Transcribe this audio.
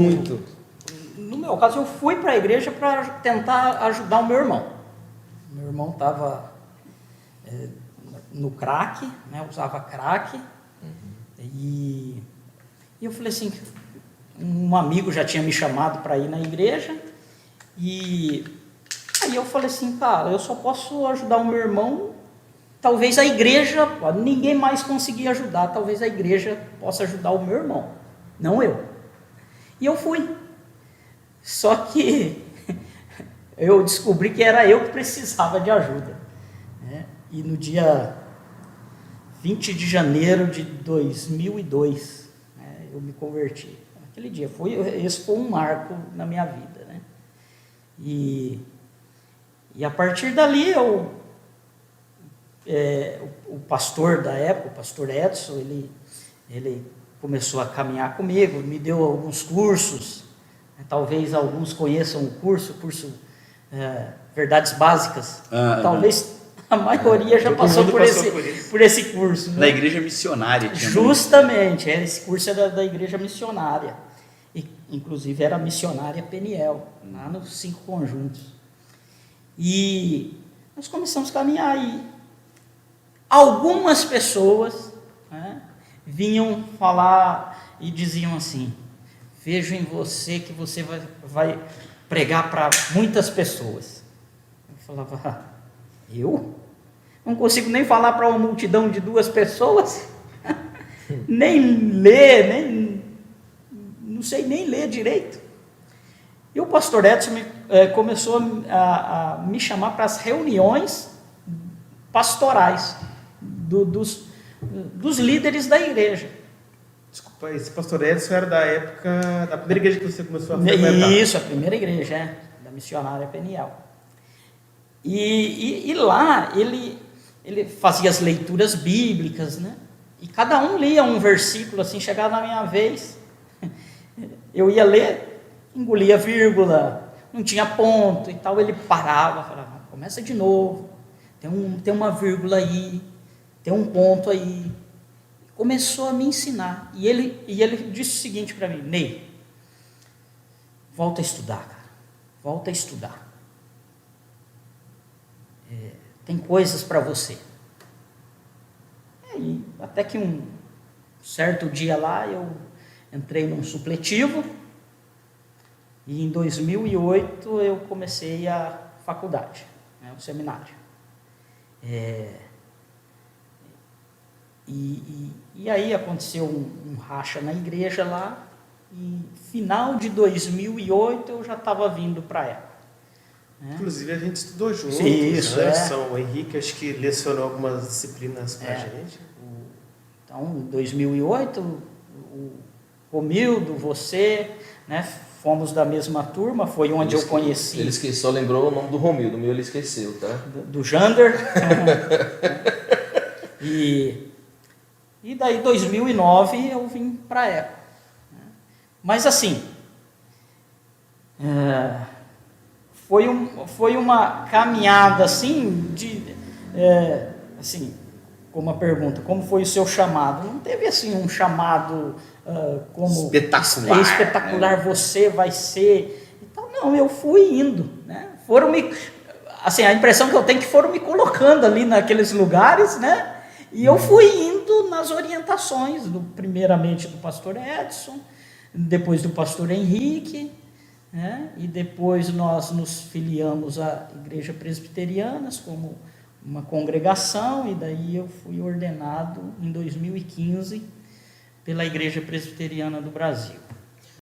Muito. No meu caso, eu fui para a igreja para tentar ajudar o meu irmão. Meu irmão estava no crack, né, usava crack, e eu falei assim, um amigo já tinha me chamado para ir na igreja, e aí eu falei assim, cara, eu só posso ajudar o meu irmão, talvez a igreja, ninguém mais conseguir ajudar, talvez a igreja possa ajudar o meu irmão, não eu. E eu fui. Só que eu descobri que era eu que precisava de ajuda, né? E no dia 20 de janeiro de 2002, né, eu me converti. Aquele dia, esse foi um marco na minha vida, né? E a partir dali, o pastor da época, o pastor Edson, ele começou a caminhar comigo, me deu alguns cursos. Talvez alguns conheçam o curso Verdades Básicas. Talvez a maioria já passou por esse curso. Né? Na igreja missionária. Justamente, esse curso era da igreja missionária. E, inclusive era a missionária Peniel, lá nos 5 conjuntos. E nós começamos a caminhar aí. Algumas pessoas, né, vinham falar e diziam assim: vejo em você que você vai pregar para muitas pessoas. Eu falava, eu? Não consigo nem falar para uma multidão de 2 pessoas, nem ler, não sei nem ler direito. E o pastor Edson começou a me chamar para as reuniões pastorais dos líderes da igreja. Desculpa, esse pastor Edson era da época da primeira igreja que você começou a frequentar. Isso, a primeira igreja, da missionária Peniel. E lá ele fazia as leituras bíblicas, né? E cada um lia um versículo, assim, chegava na minha vez, eu ia ler, engolia vírgula, não tinha ponto e tal, ele parava, falava, começa de novo, tem uma vírgula aí, tem um ponto aí. Começou a me ensinar, e ele disse o seguinte para mim: Ney, volta a estudar, cara, volta a estudar, tem coisas para você. E até que um certo dia lá, eu entrei num supletivo, e em 2008 eu comecei a faculdade, né, o seminário. E aí aconteceu um racha na igreja lá, e final de 2008 eu já estava vindo para ela. Né? Inclusive a gente estudou juntos, isso, né? O Henrique acho que lecionou algumas disciplinas para a gente. Então, em 2008, o Romildo, você, né, fomos da mesma turma, foi onde eu conheci. Ele só lembrou o nome do Romildo, o meu ele esqueceu, tá? Do Jander. E daí, em 2009, eu vim para a ECO. Mas, assim, foi uma caminhada, assim, assim, como a pergunta, como foi o seu chamado? Não teve, assim, um chamado como... Espetacular, você vai ser... Então, não, eu fui indo, né? Assim, a impressão que eu tenho é que foram me colocando ali naqueles lugares, né? E eu fui indo nas orientações, primeiramente do pastor Edson, depois do pastor Henrique, né? E depois nós nos filiamos à Igreja Presbiteriana como uma congregação, e daí eu fui ordenado em 2015 pela Igreja Presbiteriana do Brasil.